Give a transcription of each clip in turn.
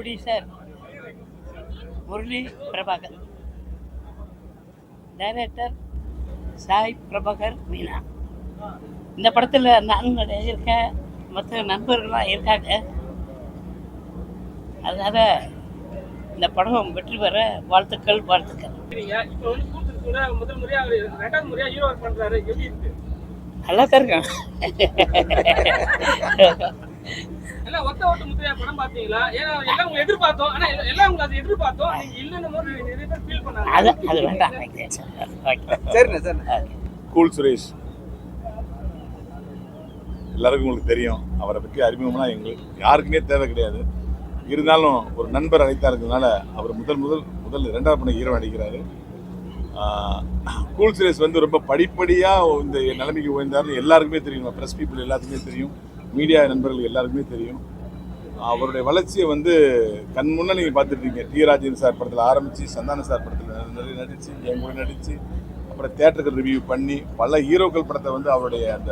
Producer Murali Prabhakar, director Sai Prabhakar Meena. இந்த படத்தில் நான் இருக்கேன், மற்ற நண்பர்கள்லாம் இருக்காங்க. அதனால் இந்த படம் வெற்றி பெற வாழ்த்துக்கள். நல்லா தான் இருக்கேன். கூல் சுரேஷ் எல்லாருக்கும் உங்களுக்கு தெரியும். அவரை பற்றி அறிமுகம்னா எங்களுக்கு யாருக்குமே தேவை கிடையாது. இருந்தாலும் ஒரு நண்பர் அழைத்தா இருக்கிறதுனால அவர் முதல் 2வது படம் ஹீரோ நடிக்கிறாரு. கூல் சுரேஷ் வந்து ரொம்ப படிப்படியாக இந்த நிலைமைக்கு உயர்ந்தாருன்னு எல்லாருக்குமே தெரியும். ப்ரெஸ் பீப்புள் எல்லாத்துக்குமே தெரியும், மீடியா நண்பர்கள் எல்லாருக்குமே தெரியும். அவருடைய வளர்ச்சியை வந்து கண் முன்னே நீங்கள் பார்த்துருக்கீங்க. டி ராஜேந்திரன் சார் படத்தில் ஆரம்பித்து சந்தான சார் படத்தில் நிறைய நடித்து, என் கூட நடித்து, அப்புறம் தியேட்டருக்கு ரிவ்யூ பண்ணி பல ஹீரோக்கள் படத்தை வந்து அவருடைய அந்த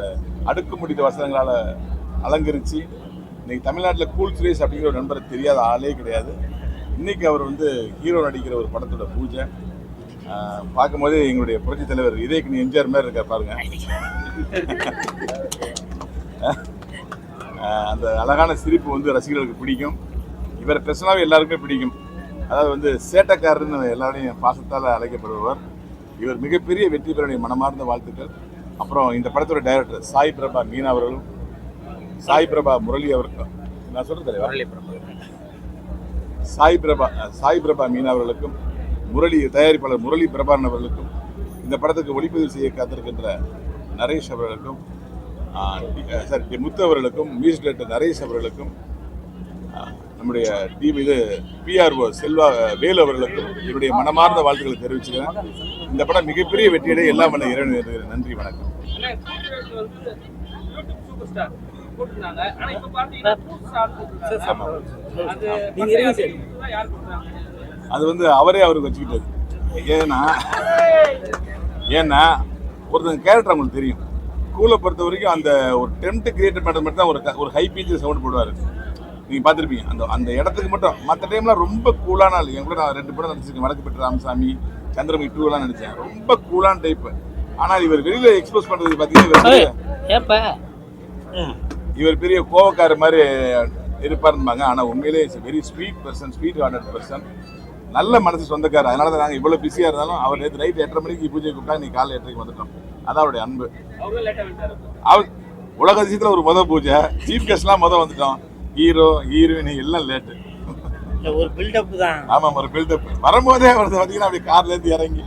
அடுக்குமுடித்த வசனங்களால் அலங்கரித்து இன்றைக்கி தமிழ்நாட்டில் கூல் சுரேஷ் அப்படிங்கிற ஒரு நண்பரை தெரியாத ஆளே கிடையாது. இன்றைக்கி அவர் வந்து ஹீரோ நடிக்கிற ஒரு படத்தோட பூஜை பார்க்கும்போது எங்களுடைய புரட்சி தலைவர் இதயக்கு எம்ஜிஆர் மாதிரி இருக்கார் பாருங்க. அந்த அழகான சிரிப்பு வந்து ரசிகர்களுக்கு பிடிக்கும். இவரை பெர்சனலாகவே எல்லாருக்குமே பிடிக்கும். அதாவது வந்து சேட்டக்காரன்னு எல்லாரையும் பாசத்தால் அழைக்கப்படுபவர். இவர் மிகப்பெரிய வெற்றி பெற மனமார்ந்த வாழ்த்துக்கள். அப்புறம் இந்த படத்தோட டைரக்டர் சாய் பிரபா மீனா அவர்களும், சாய் பிரபா முரளி அவர்களும், நான் சொல்கிறேன் சாய் பிரபா மீனா அவர்களுக்கும், தயாரிப்பாளர் முரளி பிரபாரன் அவர்களுக்கும், இந்த படத்துக்கு ஒளிப்பதிவு செய்ய காத்திருக்கின்ற நரேஷ் அவர்களுக்கும், முத்து அவர்களுக்கும், மியூசிக் டைரக்டர் நரேஷ் அவர்களுக்கும், நம்முடைய பிஆர்ஓ செல்வா வேலு அவர்களுக்கும் என்னுடைய மனமார்ந்த வாழ்த்துக்களை தெரிவிச்சுக்கிறேன். இந்த படம் மிகப்பெரிய வெற்றியடைய எல்லாம் பண்ண இறைவன். நன்றி, வணக்கம். அது வந்து அவரே அவருக்கு வச்சுக்கிட்டது. ஏன்னா ஒருத்தங்க கேரக்டர் அவங்களுக்கு தெரியும். ஸ்கூலை பொறுத்த வரைக்கும் அந்த ஒரு டெம்ட் கிரியேட் பண்ணுறது மட்டும் தான் ஒரு ஹை பீச் சவுண்ட் போடுவார். நீங்கள் பார்த்துருப்பீங்க. அந்த இடத்துக்கு மட்டும். மற்ற டைம்லாம் ரொம்ப கூலான ஆள். என் கூட நான் 2 படம் நடிச்சிருக்கேன். வடக்கு பெற்ற ராமசாமி, சந்திரமுகி 2 நடித்தேன். ரொம்ப கூலான டைப்பு. ஆனால் இவர் வெளியில் எக்ஸ்போஸ் பண்ணுறது பார்த்தீங்கன்னா இவர் பெரிய கோவக்கார மாதிரி இருப்பாருப்பாங்க. ஆனால் உண்மையிலே it's very sweet person, sweet hearted person, நல்ல மனசு சொந்தக்காரர். அதனால தான் நாங்கள் இவ்வளோ பிஸியாக இருந்தாலும் அவர் நேற்று நைட் 8:30 மணிக்கு பூஜை கூப்பிட்டா நீ காலையில் 8:30க்கு வந்துட்டோம். அதான் அவருடைய அன்பு. அவர் உலக அதிசயத்தில் ஒரு பூஜை, சீஃப் கெஸ்ட்லாம் வந்துட்டோம். ஹீரோ ஹீரோயின் எல்லாம் லேட்டு. ஒரு பில்டப் தான். ஆமாம், ஒரு பில்டப். வரும்போதே அவர் பார்த்தீங்கன்னா அப்படி கார்லேருந்து இறங்கி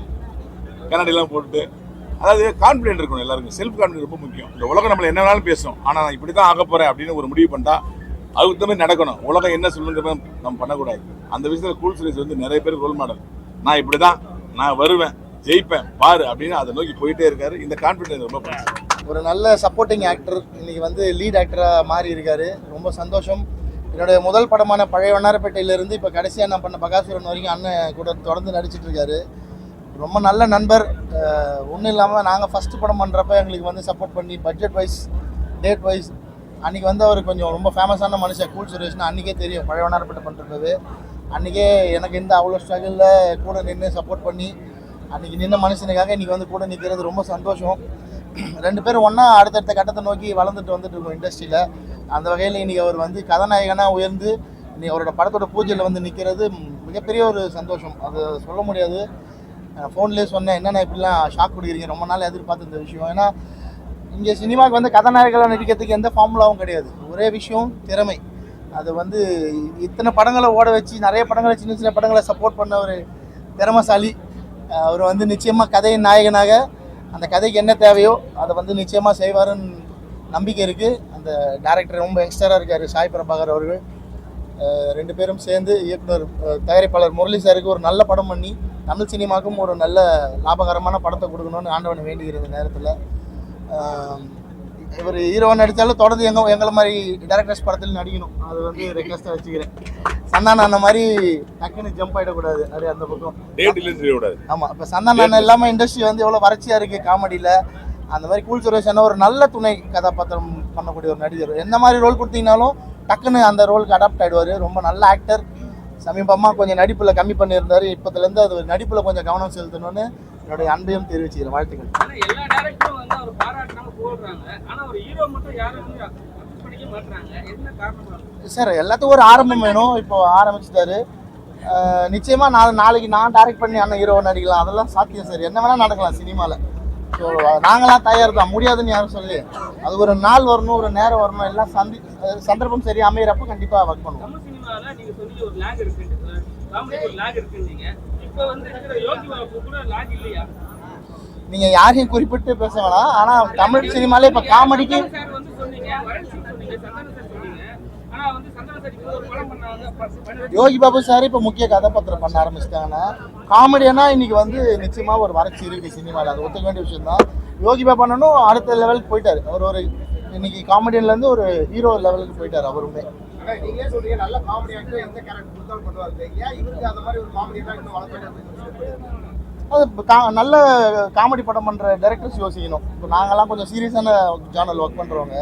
கண்ணாடிலாம் போட்டுட்டு, அதாவது கான்ஃபிடென்ட் இருக்கணும் எல்லாருக்கும். செல்ஃப் கான்ஃபிடென்ட் ரொம்ப முக்கியம். இந்த உலகம் நம்மளை என்ன வேணாலும் பேசும். ஆனால் நான் இப்படி தான் ஆக போகிறேன் அப்படின்னு ஒரு முடிவு பண்ணிட்டா அதுக்கு தகுந்த மாதிரி நடக்கணும். உலகம் என்ன சொல்லுங்கிறத நம்ம பண்ணக்கூடாது. அந்த விஷயத்தில் கூல் சுரேஷ் வந்து நிறைய பேர் ரோல் மாடல். நான் இப்படி தான், நான் வருவேன், ஜெயிப்பேன் பாரு அப்படின்னு அதை நோக்கி போயிட்டே இருக்காரு. இந்த கான்ஃபிடென்ஸ் ரொம்ப பிடிக்கும். ஒரு நல்ல சப்போர்ட்டிங் ஆக்டர் இன்னைக்கு வந்து லீட் ஆக்டராக மாறி இருக்காரு. ரொம்ப சந்தோஷம். என்னுடைய முதல் படமான பழைய வண்ணாரப்பேட்டையிலேருந்து இப்போ கடைசியாக நான் பண்ண பகாசுரன் வரைக்கும் அண்ணன் கூட தொடர்ந்து நடிச்சிட்டு இருக்காரு. ரொம்ப நல்ல நண்பர். ஒன்றும் இல்லாமல் நாங்கள் ஃபஸ்ட்டு படம் பண்ணுறப்ப எங்களுக்கு வந்து சப்போர்ட் பண்ணி பட்ஜெட் வைஸ், டேட் வைஸ் அன்றைக்கி வந்து அவர் கொஞ்சம் ரொம்ப ஃபேமஸான மனுஷன். கூல் சுரேஷ்னு அன்றைக்கே தெரியும். பழைய வண்ணாரப்பேட்டை பண்ணுறது அன்றைக்கே எனக்கு எந்த அவ்வளோ ஸ்ட்ரகிளில் கூட நின்று சப்போர்ட் பண்ணி அன்றைக்கி நின்ன மனுஷனுக்காக இன்றைக்கி வந்து கூட நிற்கிறது ரொம்ப சந்தோஷம். 2 பேரும் ஒன்றா அடுத்தடுத்த கட்டத்தை நோக்கி வளர்ந்துட்டு வந்துட்டு இருக்கோம் இண்டஸ்ட்ரியில். அந்த வகையில் இன்றைக்கி அவர் வந்து கதாநாயகனாக உயர்ந்து இன்றைக்கி அவரோட படத்தோட பூஜையில் வந்து நிற்கிறது மிகப்பெரிய ஒரு சந்தோஷம். அது சொல்ல முடியாது. ஃபோன்லேயே சொன்னேன், என்னென்ன இப்படிலாம் ஷாக் கொடுக்குறீங்க, ரொம்ப நாள் எதிர்பார்த்து இந்த விஷயம். ஏன்னா இங்கே சினிமாவுக்கு வந்து கதாநாயகர்களாக நடிக்கிறதுக்கு எந்த ஃபார்முலாவும் கிடையாது. ஒரே விஷயம் திறமை. அது வந்து இத்தனை படங்களை ஓட வச்சு நிறைய படங்களை சின்ன சின்ன படங்களை சப்போர்ட் பண்ண ஒரு திறமைசாலி. அவர் வந்து நிச்சயமாக கதையின் நாயகனாக அந்த கதைக்கு என்ன தேவையோ அதை வந்து நிச்சயமாக செய்வாருன்னு நம்பிக்கை இருக்குது. அந்த டைரக்டர் ரொம்ப யங்ஸ்டராக இருக்கார் சாய் பிரபாகர் அவர்கள். 2 பேரும் சேர்ந்து இயக்குனர் தயாரிப்பாளர் முரளி சாருக்கு ஒரு நல்ல படம் பண்ணி தமிழ் சினிமாவுக்கும் ஒரு நல்ல லாபகரமான படத்தை கொடுக்கணும்னு ஆண்டவனை வேண்டுகிற இந்த நேரத்தில். இவர் ஹீரோவாக நடித்தாலும் தொடர்ந்து எங்களை மாதிரி டேரக்டர்ஸ் படத்தில் நடிக்கணும். அது வந்து ரெக்வஸ்ட்டாக வச்சுக்கிறேன். சந்தான அண்ணன் மாதிரி டக்குன்னு ஜம்ப் ஆகிடக்கூடாது. அப்படியே அந்த பக்கம் ஆமாம். இப்போ சந்தான அண்ணன் இல்லாமல் இண்டஸ்ட்ரி வந்து எவ்வளோ வறட்சியாக இருக்குது காமெடியில். அந்த மாதிரி கூல் சுரேஷ் அண்ணன் ஒரு நல்ல துணை கதாபாத்திரம் பண்ணக்கூடிய ஒரு நடிகர். எந்த மாதிரி ரோல் கொடுத்தீங்கனாலும் டக்குன்னு அந்த ரோலுக்கு அடாப்ட் ஆகிடுவார். ரொம்ப நல்ல ஆக்டர். சமீபமாக கொஞ்சம் நடிப்பில் கம்மி பண்ணியிருந்தாரு. இப்போதுலேருந்து அது நடிப்பில் கொஞ்சம் கவனம் செலுத்தணும்னு என்னுடைய அன்பையும் தெரிவிச்சுக்கிறேன். வாழ்த்துக்கள். எல்லா டேரக்டரும் வந்து அவர் பாராட்டினாங்க போடுறாங்க, ஆனால் ஒரு ஹீரோ மட்டும் யாரும் வந்து அக்செப்ட் பண்ணிக்க மாட்டாங்க. என்ன காரணமாக சார்? எல்லாத்துக்கும் ஒரு ஆரம்பம் வேணும். இப்போ ஆரம்பிச்சிட்டாரு. நிச்சயமாக நாளைக்கு நான் டைரக்ட் பண்ணி அண்ணன் ஹீரோவை நடிக்கலாம், அதெல்லாம் சாத்தியம் சார். என்ன வேணால் நடக்கலாம் சினிமாவில். ஸோ நாங்களாம் தயார் தான், முடியாதுன்னு யாரும் சொல்லி. அது ஒரு நாள் வரணும், ஒரு நேரம் வரணும், எல்லாம் சந்தர்ப்பம் சரி அமைகிறப்ப கண்டிப்பாக ஒர்க் பண்ணுவோம். தமிழ் சினிமாவில் நீங்கள் சொன்னீங்க ஒரு லேக் இருக்கு, காமெடி ஒரு லேக் இருக்குங்க. இப்போ வந்து இருக்கிற யோகி பாபு கூட லேக் இல்லையா? நீங்கள் யாரையும் குறிப்பிட்டு பேச வேணாம். ஆனால் தமிழ் சினிமாலே இப்போ காமெடிக்கு சார் வந்து சொன்னீங்க, வரன் சிங் சொன்னீங்க, சந்தான சார் சொன்னீங்க. ஆனால் வந்து சந்தான சார் இப்போ ஒரு படம் பண்ணாங்க. யோகி பாபு சார் இப்போ முக்கிய கதாபாத்திரம் பண்ண ஆரம்பிச்சிட்டாங்கன்னா காமெடியானா இன்னைக்கு வந்து நிச்சயமாக ஒரு வறட்சி இருக்குது சினிமாவில். அது ஒத்துக்க வேண்டிய விஷயம் தான். யோகி பாபு அண்ணனும் அடுத்த லெவலுக்கு போயிட்டார். அவர் ஒரு இன்னைக்கு காமெடியன்லேருந்து ஒரு ஹீரோ லெவலுக்கு போயிட்டார் அவருமே. நீங்களே சொல்றீங்க நல்ல காமெடி ஆக்டர் எந்த கேரக்டர் கொடுத்தாலும் பண்ணுவாரு. ஏன் இவருக்கு அந்த மாதிரி ஒரு காமெடி ஆக்டர் வளர்த்து அது நல்ல காமெடி படம் பண்ணுற டைரக்டர்ஸ் யோசிக்கணும். இப்போ நாங்கள்லாம் கொஞ்சம் சீரியஸான ஜானல் ஒர்க் பண்ணுறவங்க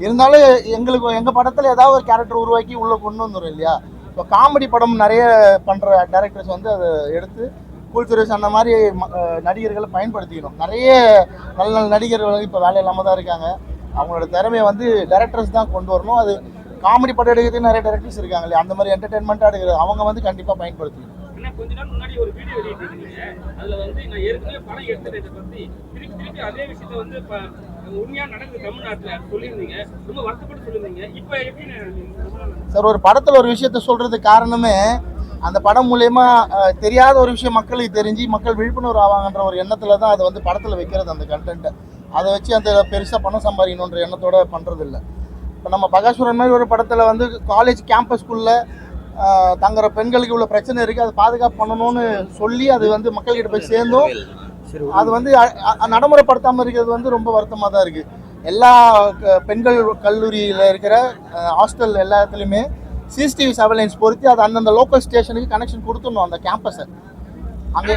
இருந்தாலும் எங்கள் படத்தில் ஏதாவது ஒரு கேரக்டர் உருவாக்கி உள்ளே கொண்டு வந்துடும் இல்லையா? இப்போ காமெடி படம் நிறைய பண்ணுற டைரக்டர்ஸ் வந்து அதை எடுத்து கூல் சுரேஷ் அந்த மாதிரி நடிகர்களை பயன்படுத்திக்கணும். நிறைய நல்ல நல்ல நடிகர்கள் இப்போ வேலை இல்லாமல் தான் இருக்காங்க. அவங்களோட திறமையை வந்து டைரக்டர்ஸ் தான் கொண்டு வரணும். அது காமெடி படம் எடுக்கிறதுக்கு நிறைய டைரக்டர்ஸ் இருக்காங்க இல்லையா? அந்த மாதிரி என்டர்டெயின்மெண்ட்டாக எடுக்கிறது அவங்க வந்து கண்டிப்பாக பயன்படுத்திக்கணும். கொஞ்ச நாள் முன்னாடி ஒரு வீடியோ வெளியிட்டிருக்கீங்க. அதுல வந்து நான் ஏற்கனவே படம் எடுத்துட்டதை பத்தி திருப்பி அதே விஷயத்த வந்து உண்மையா நடக்குது தமிழ்நாட்டுல சொல்லியிருந்தீங்க. ரொம்ப வருத்தப்பட்டு சொல்லியிருந்தீங்க. இப்ப எப்படி சார்? ஒரு படத்துல ஒரு விஷயத்த சொல்றதுக்கு காரணமே அந்த படம் மூலயமா தெரியாத ஒரு விஷயம் மக்களுக்கு தெரிஞ்சு மக்கள் விழிப்புணர்வு ஆவாங்கன்ற ஒரு எண்ணத்துல தான் அதை வந்து படத்துல வைக்கிறது. அந்த கண்டென்ட்டை அதை வச்சு அந்த பெருசா பணம் சம்பாதிக்கணுன்ற எண்ணத்தோட பண்றது இல்லை. இப்போ நம்ம பகாசுரன் மாதிரி ஒரு படத்துல வந்து காலேஜ் கேம்பஸ்குள்ள தங்குற பெண்களுக்கு இவ்வளோ பிரச்சனை இருக்குது, அதை பாதுகாப்பு பண்ணணும்னு சொல்லி அது வந்து மக்கள்கிட்ட போய் சேர்ந்தோம். அது வந்து நடைமுறைப்படுத்தாமல் இருக்கிறது வந்து ரொம்ப வருத்தமாக தான் இருக்குது. எல்லா பெண்கள் கல்லூரியில் இருக்கிற ஹாஸ்டல் எல்லா இடத்துலையுமே சிசிடிவி சர்வேலன்ஸ் பொறுத்து அது அந்தந்த லோக்கல் ஸ்டேஷனுக்கு கனெக்ஷன் கொடுத்துடணும். அந்த கேம்பஸை அங்கே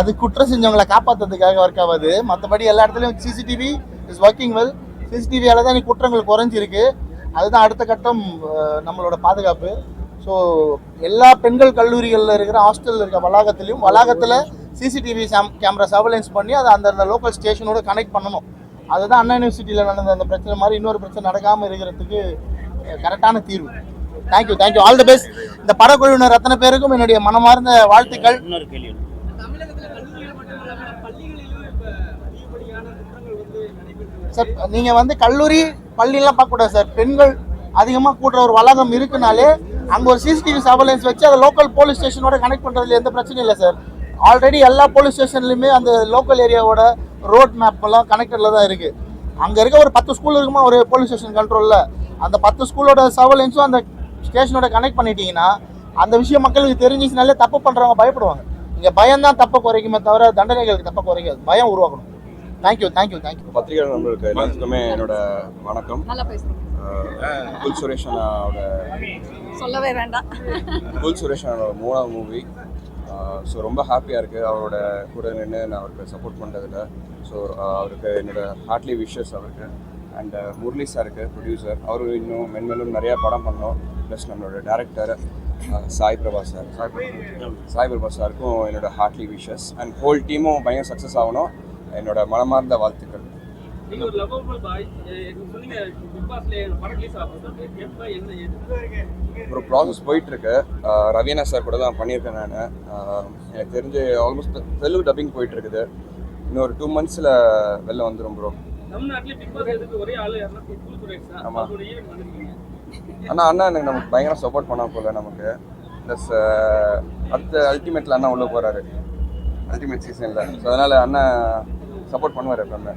அது குற்றம் செஞ்சவங்களை காப்பாற்றுறதுக்காக ஒர்க் ஆகாது. மற்றபடி எல்லா இடத்துலையும் சிசிடிவி இஸ் ஒர்க்கிங் வெல். சிசிடிவியால் தான் குற்றங்கள் குறைஞ்சிருக்கு. அதுதான் அடுத்த கட்டம் நம்மளோட பாதுகாப்பு. ஸோ எல்லா பெண்கள் கல்லூரிகளில் இருக்கிற ஹாஸ்டலில் இருக்கிற வளாகத்தில் சிசிடிவி கேமரா சர்வேலன்ஸ் பண்ணி அதை அந்த லோக்கல் ஸ்டேஷனோட கனெக்ட் பண்ணணும். அதுதான் அண்ணா யூனிவர்சிட்டியில் நடந்த அந்த பிரச்சனை மாதிரி இன்னொரு பிரச்சனை நடக்காமல் இருக்கிறதுக்கு கரெக்டான தீர்வு. Thank you all the best. இந்த படக்குழுவினர் அத்தனை பேருக்கும் என்னுடைய மனமார்ந்த வாழ்த்துக்கள். இன்னொரு கேள்வி, சார் நீங்கள் வந்து கல்லூரி பள்ளியெல்லாம் பார்க்கக்கூடாது சார். பெண்கள் அதிகமாக கூடுற ஒரு வளாகம் இருக்குனாலே அங்கே ஒரு சிசிடிவி சர்வேலன்ஸ் வச்சு அதை லோக்கல் போலீஸ் ஸ்டேஷனோட கனெக்ட் பண்ணுறதுல எந்த பிரச்சனையும் இல்லை சார். ஆல்ரெடி எல்லா போலீஸ் ஸ்டேஷன்லையுமே அந்த லோக்கல் ஏரியாவோட ரோட் மேப்லாம் கனெக்டடில் தான் இருக்குது. அங்கே இருக்க ஒரு 10 ஸ்கூல் இருக்குமா ஒரு போலீஸ் ஸ்டேஷன் கண்ட்ரோலில், அந்த 10 ஸ்கூலோட சர்வேலன்ஸும் அந்த ஸ்டேஷனோட கனெக்ட் பண்ணிட்டீங்கன்னா அந்த விஷயம் மக்களுக்கு தெரிஞ்சிச்சுனாலே தப்பு பண்ணுறவங்க பயப்படுவாங்க. இங்கே பயம் தான் தப்பை குறைக்குமே தவிர தண்டனைகளுக்கு தப்பை குறைக்காது. பயம் உருவாக்கணும். தேங்க்யூ. பத்திரிகை நண்பர்களுக்கு எல்லாத்துக்குமே என்னோட வணக்கம். குல் சுரேஷ் அண்ணாவோட சொல்லவே வேண்டாம். குல் சுரேஷ் அண்ணாவோட 3ஆவது மூவி. ஸோ ரொம்ப ஹாப்பியாக இருக்குது அவரோட கூட நின்று நான் அவருக்கு சப்போர்ட் பண்ணுறதில்ல. ஸோ அவருக்கு என்னோட ஹார்ட்லி விஷஸ் அவருக்கு. அண்ட் முரளி சாருக்கு ப்ரொடியூசர், அவரும் இன்னும் மென்மேலும் நிறையா படம் பண்ணோம். ப்ளஸ் நம்மளோட டேரக்டர் சாய் பிரபா சாருக்கும் என்னோட ஹார்ட்லி விஷஸ். அண்ட் ஹோல் டீமும் பயங்கர சக்ஸஸ் ஆகணும். என்னோட மனமார்ந்த வாழ்த்துக்கள். ஒரு ப்ராசஸ் போயிட்டுருக்கு. ரவீனா சார் கூட தான் பண்ணியிருக்கேன் நான். எனக்கு தெரிஞ்சு ஆல்மோஸ்ட் தெலுங்கு டப்பிங் போயிட்டுருக்குது. இன்னொரு 2 monthஸில் வெளில வந்துடும் ப்ரோ. அண்ணா எனக்கு நமக்கு பயங்கர சப்போர்ட் பண்ண போல நமக்கு. ப்ளஸ் அடுத்த அல்டிமேட்டில் அண்ணா உள்ளே போகிறாரு அல்டிமேட் சீசனில். ஸோ அதனால் அண்ணா சப்போர்ட் பண்ணுவார் எப்பவுமே.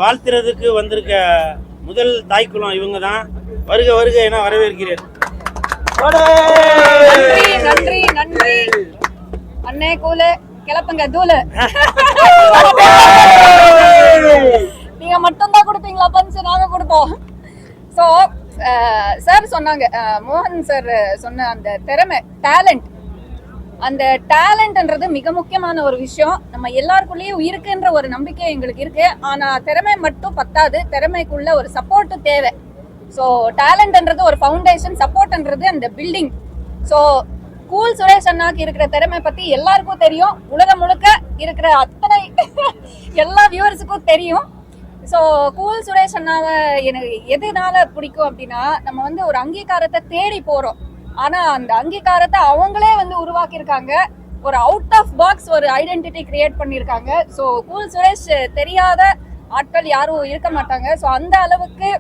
வாழ்த்துறதுக்கு வந்திருக்க முதல் தாய்க்குளம் இவங்க தான். வருக என வரவேற்கிறேன். நன்றி அண்ணே கூலு கிளப்புங்க தூளு. நீங்க மட்டும் தான் கொடுப்பீங்களா பஞ்சு? நாங்க கொடுப்போம். ஸோ சார் சொன்னாங்க, மோகன் சார் சொன்ன அந்த திறமை, டேலண்ட் அந்த டேலண்ட்ன்றது மிக முக்கியமான ஒரு விஷயம். நம்ம எல்லாருக்குள்ளேயும் இருக்குன்ற ஒரு நம்பிக்கை எங்களுக்கு இருக்கு. ஆனா திறமை மட்டும் பத்தாது, திறமைக்குள்ள ஒரு சப்போர்ட் தேவை. ஸோ டேலண்ட்ன்றது ஒரு ஃபவுண்டேஷன், சப்போர்ட்ன்றது அந்த பில்டிங். ஸோ கூல் சுரேஷ் அண்ணாக்கு இருக்கிற திறமை பத்தி எல்லாருக்கும் தெரியும், உலகம் முழுக்க இருக்கிற அத்தனை எல்லா வியூவர்ஸுக்கும் தெரியும். ஸோ கூல் சுரேஷ் அண்ணாவை எனக்கு எதனால பிடிக்கும் அப்படின்னா, நம்ம வந்து ஒரு அங்கீகாரத்தை தேடி போறோம். ஆனா அந்த அங்கீகாரத்தை அவங்களே வந்து உருவாக்கியிருக்காங்க. ஒரு அவுட் ஆஃப் பாக்ஸ் ஒரு ஐடென்டிட்டி கிரியேட் பண்ணியிருக்காங்க. ஸோ கூல் சுரேஷ் தெரியாத ஆட்கள் யாரும் இருக்க மாட்டாங்க. ஸோ அந்த அளவுக்கு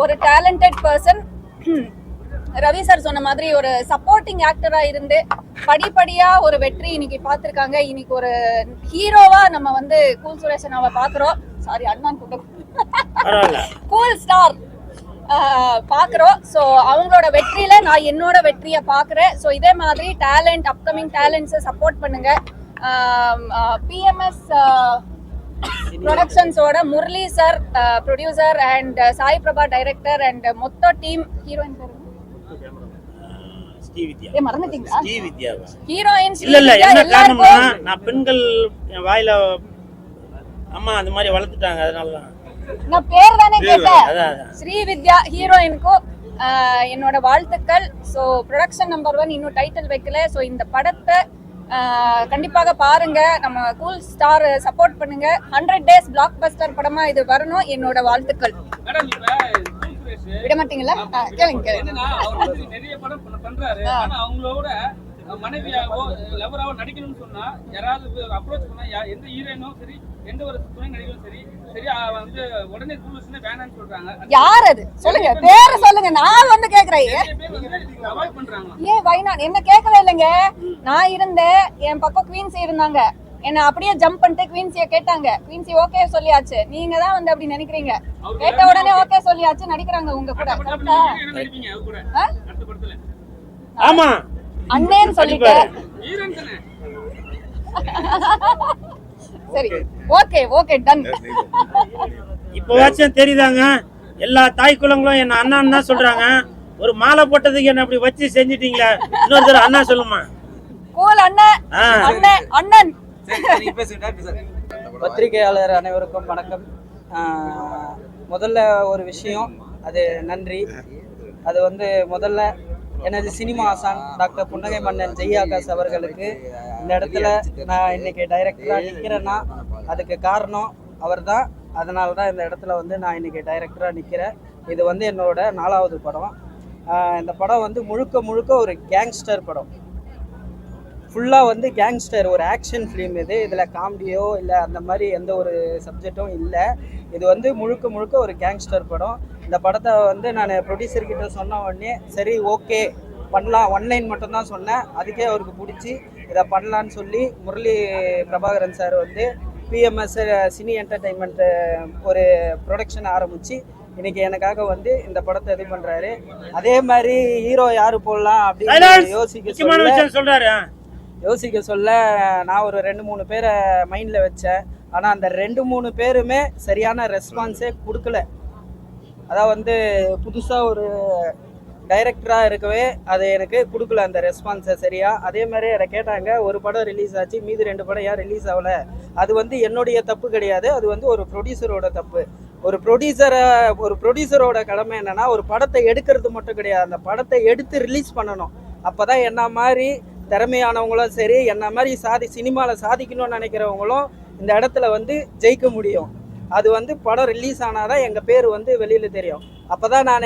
ஒரு டேலண்டட் பர்சன். ரவி சார் சொன்ன மாதிரி ஒரு சப்போர்ட்டிங் ஆக்டரா இருந்து படிப்படியா ஒரு வெற்றி இன்னைக்கு பார்த்திருக்காங்க. இன்னைக்கு ஒரு ஹீரோவா நம்ம வந்து கூல் சுரேஷ் அண்ணாவை பாக்குறோம். சாரி அண்ணான் கூல் ஸ்டார் பாக்குறோம். ஸோ அவங்களோட வெற்றியில நான் என்னோட வெற்றியை பாக்குறேன். ஸோ இதே மாதிரி டேலண்ட், அப்கமிங் டேலண்ட்ஸை சப்போர்ட் பண்ணுங்க. பிஎம்எஸ் ப்ரொடக்ஷன்ஸோட Murali sir producer and Sai Prabha director and மொத்த டீம். ஹீரோயின் பேர் ஸ்ரீவித்யா. மறந்துட்டீங்களா? ஸ்ரீவித்யா ஹீரோயின் இல்ல என்ன காரணம்னா, நான் பெண்கள் என் வாயில அம்மா அந்த மாதிரி வளர்த்துட்டாங்க, அதனாலதான் நான் பேர் தானே கேட்டேன். ஸ்ரீவித்யா ஹீரோயினுக்கும் என்னோட வாழ்த்துக்கள். ஸோ ப்ரொடக்ஷன் நம்பர் 1 இன்னும் டைட்டில் வைக்கல. ஸோ இந்த படத்தை கண்டிப்பாக பாருங்க. நம்ம கூல் ஸ்டார் சப்போர்ட் பண்ணுங்க. 100 days பிளாக் பஸ்டர் படமா இது வரணும். என்னோட வாழ்த்துக்கள். விட மாட்டீங்களா? கேளுங்க. என்னன்னா அவர் வந்து நிறைய படம் பண்றாரு. ஆனா அவங்களோட மனைவியாவோ லவராவோ நடிக்கணும்னு சொன்னா யாராவது அப்ரோச் பண்ணா எந்த ஹீரோயினும் சரி, எந்த ஒரு துணை நடிகரும் சரி வந்து உடனே கூல்ஸ்னு வேணாம்னு சொல்றாங்க. யார் அது சொல்லுங்க, பேரை சொல்லுங்க. நான் வந்து கேக்குறேன் அவாய்ட் பண்றாங்க. ஏன் வைனான் என்ன கேட்கவே இல்லைங்க. நான் இருந்தேன், என் பக்கம் குவீன்சி இருந்தாங்க. என்ன அப்படியே ஜம்ப் பண்ணிட்டு குவீன்சியை கேட்டாங்க. குவீன்சி ஓகே சொல்லியாச்சு. நீங்க தான் வந்து அப்படி நினைக்கிறீங்க. கேட்ட உடனே ஓகே சொல்லியாச்சு, நடிக்கிறாங்க உங்க கூட. ஆமா அண்ணேன்னு சொல்லிட்டு சரி ஓகே ஓகே டன். இப்போவாச்சும் தெரியுதாங்க, எல்லா தாய் குலங்களும் என்ன அண்ணான்னு தான் சொல்றாங்க. ஒரு மாலை போட்டதுக்கு என்ன அப்படி வச்சு செஞ்சிட்டீங்களா? இன்னொரு தடவை அண்ணா சொல்லுமா. கூல் அண்ணன் அண்ணன் அண்ணன். பத்திரிகையாளர் அனைவருக்கும் வணக்கம். முதல்ல ஒரு விஷயம், அது நன்றி. அது வந்து முதல்ல எனது சினிமா ஆசான் டாக்டர் புன்னகை மன்னன் ஜெய் ஆகாஷ் அவர்களுக்கு இந்த இடத்துல நான் இன்னைக்கு டைரக்டராக நிற்கிறேன்னா அதுக்கு காரணம் அவர் தான். அதனால தான் இந்த இடத்துல வந்து நான் இன்னைக்கு டைரக்டராக நிற்கிறேன். இது வந்து என்னோட 4வது படம். இந்த படம் வந்து முழுக்க முழுக்க ஒரு கேங்ஸ்டர் படம். ஃபுல்லாக வந்து கேங்ஸ்டர், ஒரு ஆக்ஷன் ஃபிலிம். இதில் காமெடியோ இல்லை அந்த மாதிரி எந்த ஒரு சப்ஜெக்டும் இல்லை. இது வந்து முழுக்க முழுக்க ஒரு கேங்ஸ்டர் படம். இந்த படத்தை வந்து நான் ப்ரொடியூசர்கிட்ட சொன்ன உடனே சரி ஓகே பண்ணலாம், ஒன்லைன் மட்டும்தான் சொன்னேன். அதுக்கே அவருக்கு பிடிச்சி இதை பண்ணலான்னு சொல்லி முரளி பிரபாகரன் சார் வந்து பிஎம்எஸ் சினி என்டர்டெயின்மெண்ட் ஒரு ப்ரொடக்ஷன் ஆரம்பித்து இன்னைக்கு எனக்காக வந்து இந்த படத்தை இது பண்ணுறாரு. அதே மாதிரி ஹீரோ யார் போடலாம் அப்படின்னு யோசிக்க சொல்ல நான் ஒரு 2-3 பேரை மைண்டில் வச்சேன். ஆனால் அந்த 2-3 பேருமே சரியான ரெஸ்பான்ஸே கொடுக்கல. அதான் வந்து புதுசாக ஒரு டைரக்டராக இருக்கவே அது எனக்கு கொடுக்கல அந்த ரெஸ்பான்ஸை சரியா. அதே மாதிரி அதை கேட்டாங்க, ஒரு படம் ரிலீஸ் ஆச்சு, மீதி 2 படம் ஏன் ரிலீஸ் ஆகலை? அது வந்து என்னுடைய தப்பு கிடையாது, அது வந்து ஒரு ப்ரொடியூசரோட தப்பு. ஒரு ப்ரொடியூசரோட கடமை என்னன்னா, ஒரு படத்தை எடுக்கிறது மட்டும் கிடையாது, அந்த படத்தை எடுத்து ரிலீஸ் பண்ணணும். அப்போ தான் என்ன மாதிரி திறமையானவங்களும் சரி, என்ன மாதிரி சினிமாவில் சாதிக்கணும்னு நினைக்கிறவங்களும் இந்த இடத்துல வந்து ஜெயிக்க முடியும். அது வந்து படம் ரிலீஸ் ஆனால் தான் எங்கள் பேர் வந்து வெளியில் தெரியும். அப்போ தான் நான்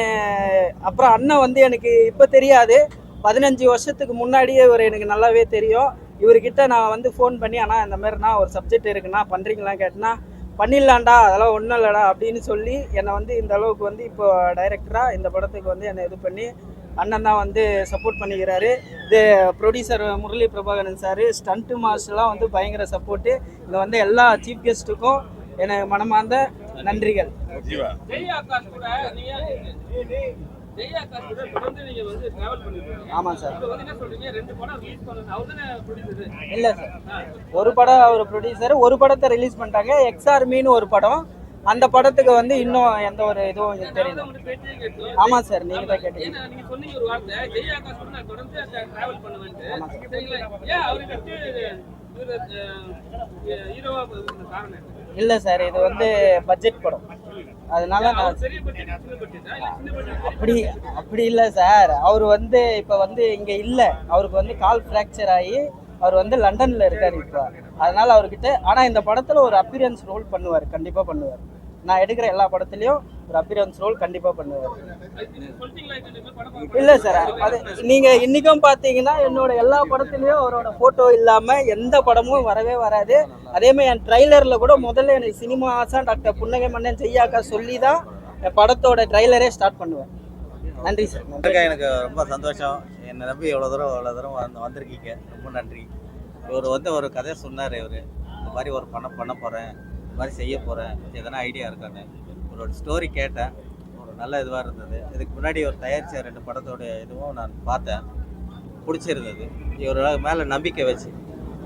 அப்புறம் அண்ணன் வந்து எனக்கு இப்போ தெரியாது, 15 வருஷத்துக்கு முன்னாடியே இவர் எனக்கு நல்லாவே தெரியும். இவர்கிட்ட நான் வந்து ஃபோன் பண்ணி அண்ணா இந்த மாதிரினா ஒரு சப்ஜெக்ட் இருக்குண்ணா பண்ணுறீங்களான்னு கேட்டேன்னா, பண்ணிடலாண்டா அதெல்லாம் ஒன்றும் இல்லைடா அப்படின்னு சொல்லி என்னை வந்து இந்த அளவுக்கு வந்து இப்போ டைரக்டராக இந்த படத்துக்கு வந்து என்னை இது பண்ணி அண்ணன் தான் வந்து சப்போர்ட் பண்ணிக்கிறாரு. இது producer Murali Prabhakaran sir, stunt மாஸ்டர்லாம் வந்து பயங்கர சப்போர்ட்டு. இங்கே வந்து எல்லா சீஃப் கெஸ்ட்டுக்கும் எனக்கு மனமார்ந்த நன்றிகள். ஆமாம் சார். இல்லை சார், ஒரு படம் அவர் ப்ரொடியூசர், ஒரு படத்தை ரிலீஸ் பண்ணிட்டாங்க. எக்ஸ்ஆர்மின்னு ஒரு படம், அந்த படத்துக்கு வந்து இன்னும் எந்த ஒரு இதுவும் தெரியல. உங்க பேச்சே கேட்டோம். ஆமா சார், நீங்க தான் கேட்டீங்க. ஏன்னா நீங்க சொன்னீங்க ஒரு வார்த்தை, ஜெய் ஆகாஷ் கூட நான் தொடர்ந்து டிராவல் பண்ணுவேன்ட்டு. சரிங்களா? ஏன் அவருக்கு ஹீரோவா காரணம் என்ன? இல்ல சார், இது வந்து பட்ஜெட் படம், அதனால நான் பெரிய பட்ஜெட் சின்ன பட்ஜெட்டா இல்ல சின்ன பட்ஜெட்? அப்படி இல்லை சார். அவர் வந்து இப்போ வந்து இங்கே இல்லை, அவருக்கு வந்து கால் ஃப்ராக்சர் ஆகி அவர் வந்து லண்டனில் இருக்கார் இப்போ. அதனால அவர்கிட்ட ஆனால் இந்த படத்தில் ஒரு அப்பியரன்ஸ் ரோல் பண்ணுவார், கண்டிப்பாக பண்ணுவார். நான் எடுக்கிற எல்லா படத்துலையும் ஒரு அப்பியரன்ஸ் ரோல் கண்டிப்பாக பண்ணுவார். இல்லை சார், அது நீங்கள் இன்றைக்கும் பார்த்தீங்கன்னா என்னோட எல்லா படத்துலையும் அவரோட ஃபோட்டோ இல்லாமல் எந்த படமும் வரவே வராது. அதேமாதிரி என் ட்ரைலரில் கூட முதல்ல எனக்கு சினிமா ஆசா டாக்டர் புன்னகை மன்னன் செய்யாக்கா சொல்லி தான் என் படத்தோட ட்ரைலரே ஸ்டார்ட் பண்ணுவேன். நன்றி சார். எனக்கு ரொம்ப சந்தோஷம். என்னை நம்பி இவ்வளோ தூரம் வந்திருக்கீங்க, ரொம்ப நன்றி. இவர் வந்து ஒரு கதையை சொன்னார். இவர் இந்த மாதிரி ஒரு படம் பண்ண போகிறேன், இந்த மாதிரி செய்ய போகிறேன், எதனா ஐடியா இருக்கான்னு ஒரு ஸ்டோரி கேட்டேன். ஒரு நல்ல இதுவாக இருந்தது. இதுக்கு முன்னாடி ஒரு தயாரித்த 2 படத்தோட இதுவும் நான் பார்த்தேன், பிடிச்சிருந்தது. இவரோட மேலே நம்பிக்கை வச்சு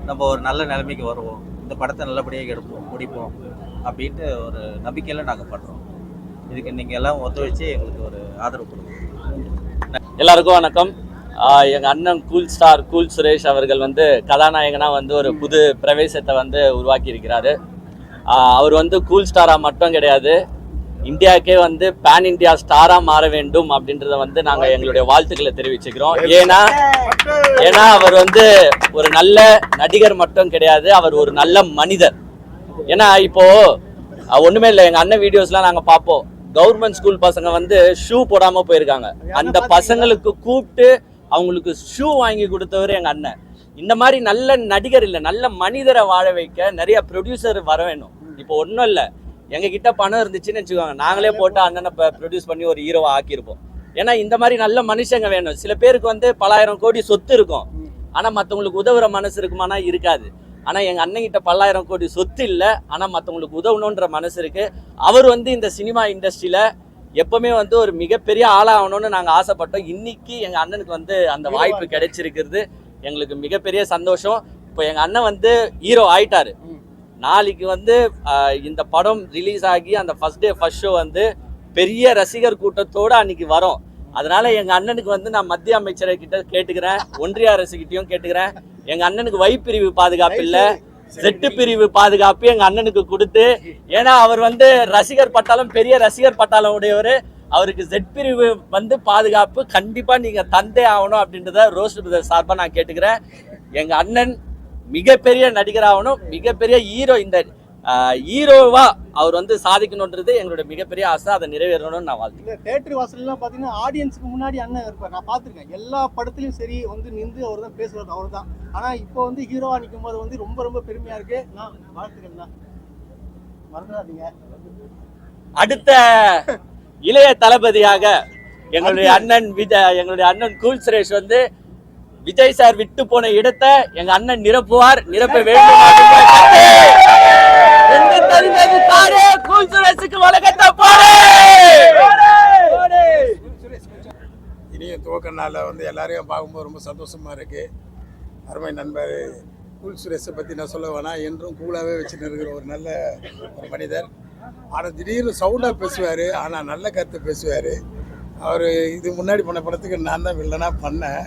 நம்ம ஒரு நல்ல நிலைமைக்கு வருவோம், இந்த படத்தை நல்லபடியாக எடுப்போம், முடிப்போம் அப்படின்ட்டு ஒரு நம்பிக்கையில் நாங்கள் பண்ணுறோம். இதுக்கு நீங்கள் எல்லாம் ஒத்துழைச்சி எங்களுக்கு ஒரு ஆதரவு கொடுங்க. எல்லாருக்கும் வணக்கம். எங்கள் அண்ணன் கூல் சுரேஷ் அவர்கள் வந்து கதாநாயகனாக வந்து ஒரு புது பிரவேசத்தை வந்து உருவாக்கி இருக்கிறாரு. அவர் வந்து கூல் ஸ்டாராக மட்டும் கிடையாது, இந்தியாவுக்கே வந்து பேன் இந்தியா ஸ்டாராக மாற வேண்டும் அப்படின்றத வந்து நாங்கள் எங்களுடைய வாழ்த்துக்களை தெரிவிச்சுக்கிறோம். ஏன்னா அவர் வந்து ஒரு நல்ல நடிகர் மட்டும் கிடையாது, அவர் ஒரு நல்ல மனிதர். ஏன்னா இப்போது ஒன்றுமே இல்லை, எங்கள் அண்ணன் வீடியோஸ்லாம் நாங்கள் பார்ப்போம். கவர்மெண்ட் ஸ்கூல் பசங்க வந்து ஷூ போடாமல் போயிருக்காங்க, அந்த பசங்களுக்கு கூப்பிட்டு அவங்களுக்கு ஷூ வாங்கி கொடுத்தவர் எங்கள் அண்ணன். இந்த மாதிரி நல்ல நடிகர் இல்லை, நல்ல மனிதரை வாழ வைக்க நிறைய ப்ரொடியூசர் வர வேணும். இப்போ ஒன்றும் இல்லை, எங்ககிட்ட பணம் இருந்துச்சுன்னு வச்சுக்கோங்க, நாங்களே போட்டு அண்ணனை ப்ரொடியூஸ் பண்ணி ஒரு ஹீரோவை ஆக்கியிருப்போம். ஏன்னா இந்த மாதிரி நல்ல மனுஷங்க வேணும். சில பேருக்கு வந்து பலாயிரம் கோடி சொத்து இருக்கும், ஆனால் மற்றவங்களுக்கு உதவுற மனசு இருக்குமானா இருக்காது. ஆனால் எங்கள் அண்ணங்கிட்ட 10,000 கோடி சொத்து இல்லை, ஆனால் மற்றவங்களுக்கு உதவணுன்ற மனசு இருக்குது. அவர் வந்து இந்த சினிமா இண்டஸ்ட்ரியில் எப்போவுமே வந்து ஒரு மிகப்பெரிய ஆளாகணும்னு நாங்கள் ஆசைப்பட்டோம். இன்றைக்கி எங்கள் அண்ணனுக்கு வந்து அந்த வாய்ப்பு கிடைச்சிருக்கிறது எங்களுக்கு மிகப்பெரிய சந்தோஷம். இப்போ எங்கள் அண்ணன் வந்து ஹீரோ ஆயிட்டாரு. நாளைக்கு வந்து இந்த படம் ரிலீஸ் ஆகி அந்த ஃபர்ஸ்ட் ஷோ வந்து பெரிய ரசிகர் கூட்டத்தோடு அன்றைக்கி வரும். அதனால் எங்கள் அண்ணனுக்கு வந்து நான் மத்திய அமைச்சர்கிட்ட கேட்டுக்கிறேன், ஒன்றிய அரசுகிட்டையும் கேட்டுக்கிறேன், எங்கள் அண்ணனுக்கு Y பிரிவு பாதுகாப்பு இல்லை, Z பிரிவு பாதுகாப்பு எங்கள் அண்ணனுக்கு கொடுத்து, ஏன்னா அவர் வந்து ரசிகர் பட்டாளம், பெரிய ரசிகர் பட்டாளம் உடையவர், அவருக்கு Z பிரிவு வந்து பாதுகாப்பு கண்டிப்பாக நீங்கள் தந்தே ஆகணும் அப்படின்றத ரோஸ்ட் பிரதர் சார்பாக நான் கேட்டுக்கிறேன். எங்கள் அண்ணன் மிகப்பெரிய நடிகராகணும், மிகப்பெரிய ஹீரோ, இந்த ஹீரோவா அவர் வந்து சாதிக்கணுன்றது எங்களுடைய மிகப்பெரிய ஆசை. அதை நிறைவேறணும்னு நான் வாழ்த்துக்கிறேன். தேட்டர் வாசல்லாம் பார்த்தீங்கன்னா ஆடியன்ஸுக்கு முன்னாடி அண்ணன் இருப்பார், நான் பார்த்துருக்கேன். எல்லா படத்துலையும் சரி வந்து நின்று அவர் தான் பேசுவார், அவர் தான். ஆனால் இப்போ வந்து ஹீரோவா நிற்கும் போது வந்து ரொம்ப ரொம்ப பெருமையாக இருக்குது. நான் வாழ்த்துக்கிறேன் தான், மறந்துடாதீங்க. அடுத்த இளைய தளபதியாக எங்களுடைய அண்ணன் கூல் சுரேஷ் வந்து விஜய் சார் விட்டு போன இடத்தை எங்க அண்ணன் நிரப்புவார், நிரப்ப வேண்டும். இனிய துவக்க நாளில் வந்து எல்லாரையும் பார்க்கும்போது ரொம்ப சந்தோஷமா இருக்கு. அருமை நண்பர் கூல் சுரேஷை பற்றி நான் சொல்ல வேணாம், என்றும் கூலாகவே வச்சுட்டு இருக்கிற ஒரு நல்ல ஒரு மனிதர். ஆனால் திடீர்னு சவுண்டாக பேசுவார், ஆனால் நல்ல கருத்தை பேசுவார். அவர் இது முன்னாடி பண்ண படத்துக்கு நான் தான் வில்லனாக பண்ணேன்,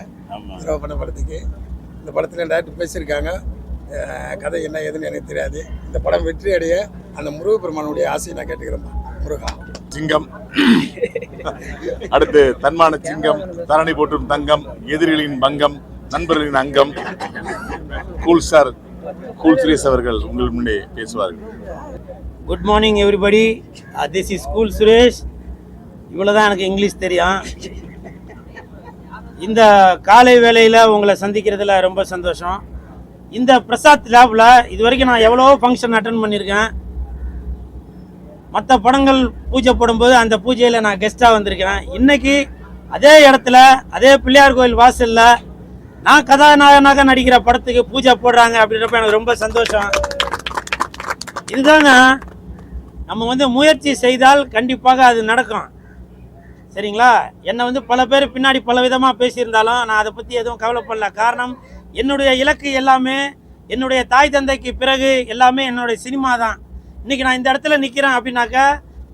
ஹீரோ பண்ண படத்துக்கு. இந்த படத்தில் டேரக்டர் பேசியிருக்காங்க, கதை என்ன ஏதுன்னு எனக்கு தெரியாது. இந்த படம் வெற்றி அடைய அந்த முருகப்பெருமானுடைய ஆசையை நான் கேட்டுக்கிறேன். முருகா சிங்கம், அடுத்து தன்மான சிங்கம், தரணி போற்றும் தங்கம், எதிரிகளின் பங்கம், நண்பர்களின் அங்கம், கூல் சுரேஷ் அவர்கள் உங்கள் முன்னே பேசுவார்கள். Good morning everybody, this is cool Suresh. இவ்வளோதான் எனக்கு இங்கிலீஷ் தெரியும். இந்த காலை வேளையில் உங்களை சந்திக்கிறதுல ரொம்ப சந்தோஷம். இந்த பிரசாத் லேபில் இது வரைக்கும் நான் எவ்வளோ ஃபங்க்ஷன் அட்டன் பண்ணியிருக்கேன். மற்ற படங்கள் பூஜை போடும்போது அந்த பூஜையில் நான் கெஸ்ட்டாக வந்திருக்கேன். இன்றைக்கி அதே இடத்துல, அதே பிள்ளையார் கோயில் வாசலில் நான் கதாநாயகனாக நடிக்கிற படத்துக்கு பூஜை போடுறாங்க அப்படின்றப்ப எனக்கு ரொம்ப சந்தோஷம். இதுதாங்க, நம்ம வந்து முயற்சி செய்தால் கண்டிப்பாக அது நடக்கும். சரிங்களா? என்னை வந்து பல பேர் பின்னாடி பல விதமாக பேசியிருந்தாலும் நான் அதை பற்றி எதுவும் கவலைப்படல. காரணம், என்னுடைய இலக்கு எல்லாமே என்னுடைய தாய் தந்தைக்கு பிறகு எல்லாமே என்னுடைய சினிமா தான். இன்னைக்கு நான் இந்த இடத்துல நிற்கிறேன் அப்படின்னாக்கா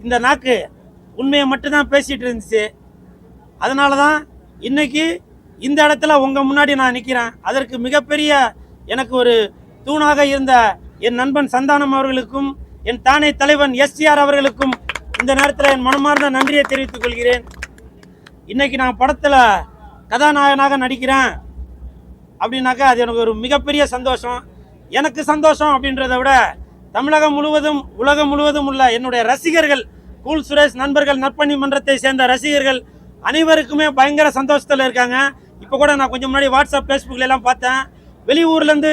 இந்த நாக்கு உண்மையை மட்டும்தான் பேசிகிட்டு இருந்துச்சு. அதனால தான் இன்னைக்கு இந்த இடத்துல உங்கள் முன்னாடி நான் நிற்கிறேன். அதற்கு மிகப்பெரிய எனக்கு ஒரு தூணாக இருந்த என் நண்பன் சந்தானம் அவர்களுக்கும் என் தானே தலைவன் எஸ்டிஆர் அவர்களுக்கும் இந்த நேரத்தில் என் மனமார்ந்த நன்றியை தெரிவித்துக் கொள்கிறேன். இன்னைக்கு நான் படத்தில் கதாநாயகனாக நடிக்கிறேன் அப்படின்னாக்கா அது எனக்கு ஒரு மிகப்பெரிய சந்தோஷம். எனக்கு சந்தோஷம் அப்படின்றத விட தமிழகம் முழுவதும் உலகம் முழுவதும் உள்ள என்னுடைய ரசிகர்கள், கூல் சுரேஷ் நண்பர்கள், நற்பணி மன்றத்தை சேர்ந்த ரசிகர்கள் அனைவருக்குமே பயங்கர சந்தோஷத்தில் இருக்காங்க. இப்போ கூட நான் கொஞ்சம் முன்னாடி வாட்ஸ்அப் ஃபேஸ்புக்கில் எல்லாம் பார்த்தேன். வெளியூர்லேருந்து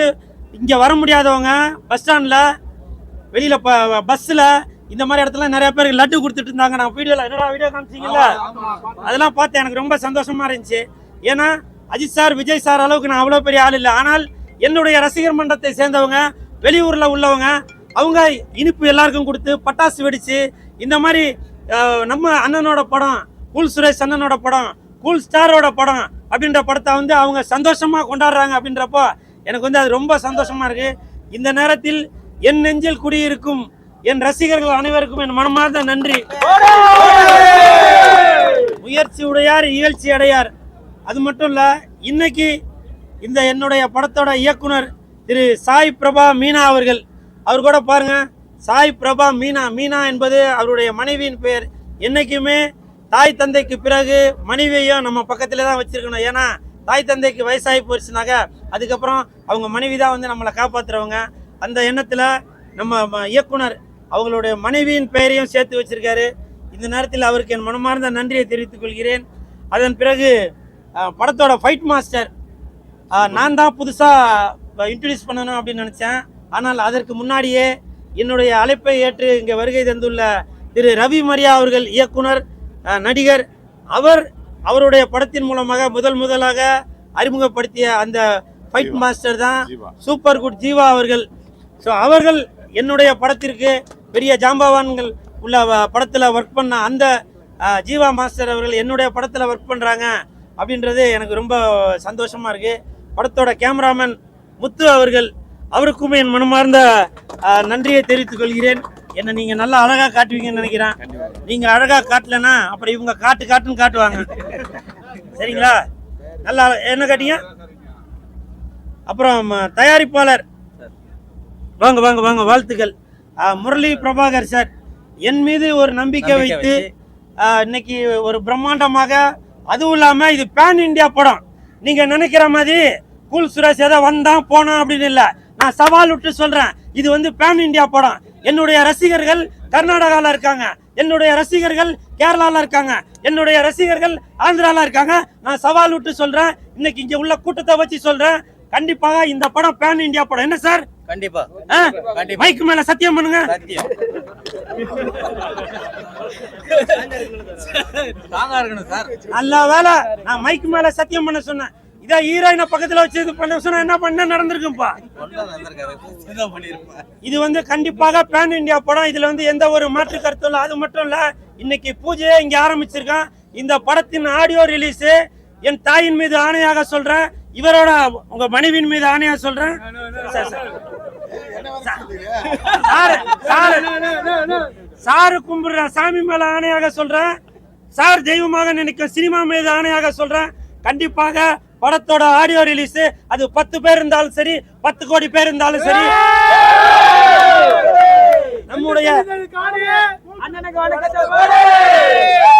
இங்கே வர முடியாதவங்க பஸ் ஸ்டாண்டில், வெளியில் பஸ்ஸில், இந்த மாதிரி இடத்துல நிறைய பேருக்கு லட்டு கொடுத்துட்டு இருந்தாங்க. நான் என்னடா வீடியோ காமிச்சிங்களா, அதெல்லாம் பார்த்தேன். எனக்கு ரொம்ப சந்தோஷமாக இருந்துச்சு. ஏன்னா அஜித் சார், விஜய் சார் அளவுக்கு நான் அவ்வளோ பெரிய ஆள் இல்லை. ஆனால் என்னுடைய ரசிகர் மன்றத்தை சேர்ந்தவங்க, வெளியூரில் உள்ளவங்க, அவங்க இனிப்பு எல்லாருக்கும் கொடுத்து பட்டாசு வெடிச்சு இந்த மாதிரி நம்ம அண்ணனோட படம், கூல் சுரேஷ் அண்ணனோட படம், கூல் ஸ்டாரோட படம் அப்படின்ற படத்தை வந்து அவங்க சந்தோஷமாக கொண்டாடுறாங்க. அப்படின்றப்போ எனக்கு வந்து அது ரொம்ப சந்தோஷமாக இருக்குது. இந்த நேரத்தில் என் நெஞ்சில் குடியிருக்கும் என் ரசிகர்கள் அனைவருக்கும் என் மனமார்ந்த நன்றி. முயற்சி உடையார் இகழ்ச்சி அடையார். அது மட்டும் இல்லை, இன்னைக்கு இந்த என்னுடைய படத்தோட இயக்குனர் திரு சாய் பிரபா மீனா அவர்கள், அவர் கூட பாருங்க, சாய் பிரபா மீனா. மீனா என்பது அவருடைய மனைவியின் பெயர். என்னைக்குமே தாய் தந்தைக்கு பிறகு மனைவியையும் நம்ம பக்கத்துல தான் வச்சிருக்கணும். ஏன்னா தாய் தந்தைக்கு வயசாகி போயிடுச்சுனாக்க அதுக்கப்புறம் அவங்க மனைவி தான் வந்து நம்மளை காப்பாற்றுறவங்க. அந்த எண்ணத்தில் நம்ம இயக்குனர் அவங்களுடைய மனைவியின் பெயரையும் சேர்த்து வச்சிருக்காரு. இந்த நேரத்தில் அவருக்கு என் மனமார்ந்த நன்றியை தெரிவித்துக் கொள்கிறேன். அதன் பிறகு படத்தோட ஃபைட் மாஸ்டர் நான் தான் புதுசாக இன்ட்ரடியூஸ் பண்ணணும் அப்படின்னு நினச்சேன். ஆனால் அதற்கு முன்னாடியே என்னுடைய அழைப்பை ஏற்று இங்கே வருகை தந்துள்ள திரு ரவி மரியா அவர்கள், இயக்குனர், நடிகர், அவருடைய படத்தின் மூலமாக முதலாக அறிமுகப்படுத்திய அந்த ஃபைட் மாஸ்டர் தான் சூப்பர் குட் ஜீவா அவர்கள். ஸோ அவர்கள் என்னுடைய படத்திற்கு பெரிய ஜாம்பவான்கள் உள்ள படத்தில் ஒர்க் பண்ண அந்த ஜீவா மாஸ்டர் அவர்கள் என்னுடைய படத்தில் ஒர்க் பண்ணுறாங்க அப்படின்றது எனக்கு ரொம்ப சந்தோஷமாக இருக்குது. படத்தோட கேமராமேன் முத்து அவர்கள், அவருக்கும் என் மனமார்ந்த நன்றியை தெரிவித்துக் கொள்கிறேன். என்னை நீங்கள் நல்லா அழகாக காட்டுவீங்கன்னு நினைக்கிறேன். நீங்கள் அழகாக காட்டலைன்னா அப்புறம் இவங்க காட்டுன்னு காட்டுவாங்க. சரிங்களா? நல்லா என்ன காட்டிங்க. அப்புறம் தயாரிப்பாளர், வாங்க வாங்க வாங்க, வாழ்த்துக்கள். முரளி பிரபாகர் சார் என் மீது ஒரு நம்பிக்கை வைத்து இன்னைக்கு ஒரு பிரம்மாண்டமாக, அதுவும் இல்லாமல் இது பேன் இந்தியா படம். நீங்கள் நினைக்கிற மாதிரி கூல் சுரேஷ் ஏதோ வந்தான் போனான் அப்படின்னு இல்லை. நான் சவால் விட்டு சொல்கிறேன், இது வந்து பேன் இந்தியா படம். என்னுடைய ரசிகர்கள் கர்நாடகாவில் இருக்காங்க, என்னுடைய ரசிகர்கள் கேரளாவில் இருக்காங்க, என்னுடைய ரசிகர்கள் ஆந்திராவில் இருக்காங்க. நான் சவால் விட்டு சொல்கிறேன், இன்னைக்கு இங்கே உள்ள கூட்டத்தை வச்சு சொல்கிறேன், கண்டிப்பாக இந்த படம் பேன் இந்தியா படம். என்ன சார்? கண்டிப்பா. மைக்கு மேல சத்தியம் பண்ணுங்க. நல்ல வேலை நான் மைக்கு மேல சத்தியம் பண்ண சொன்னேன். இதை ஹீரோயினை பக்கத்துல வச்சு இது பண்ண சொன்னா என்ன பண்ண நடந்திருக்கும்பா. இது வந்து கண்டிப்பாக பேன் இந்தியா படம். இதுல வந்து எந்த ஒரு மாற்று கருத்தும் இல்லை. அது மட்டும் இல்ல, இன்னைக்கு பூஜையே இங்க ஆரம்பிச்சிருக்கான். இந்த படத்தின் ஆடியோ ரிலீஸ் என் தாயின் மீது ஆணையாக சொல்றேன், இவரோட உங்க மனைவியின் மீது ஆணையா சொல்றேன். சாரு கும்பிடுற சாமி மேல ஆணையாக சொல்றேன், சார் தெய்வமாக நினைக்கும் சினிமா மீது ஆணையாக சொல்றேன். கண்டிப்பாக படத்தோட ஆடியோ ரிலீஸ் அது 10 பேர் இருந்தாலும் சரி, 10 கோடி பேர் இருந்தாலும் சரி, நம்முடைய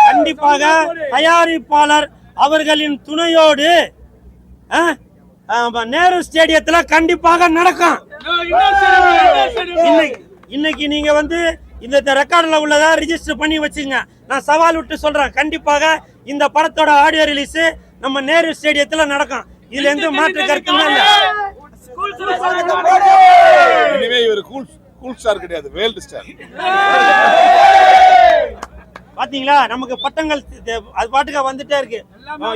கண்டிப்பாக தயாரிப்பாளர் அவர்களின் துணையோடு நேரு ஸ்டேடியத்துல கண்டிப்பாக நடக்கும். இன்னைக்கு நீங்க வந்து இந்த ரெக்கார்ட்ல உள்ளதா ரிஜிஸ்டர் பண்ணி வச்சுங்க. நான் சவால் விட்டு சொல்றேன், கண்டிப்பாக இந்த படத்தோட ஆடியோ ரிலீஸ் நம்ம நேரு ஸ்டேடியத்துல நடக்கும். இதுல எந்த மாற்று கருத்துமே இல்ல. இனிமே இவர் கூல் ஸ்டார் கிடையாது, வேர்ல்ட் ஸ்டார். பாத்தீங்களா, நமக்கு பட்டங்கள் அது பாட்டுக்க வந்துட்டே இருக்கு.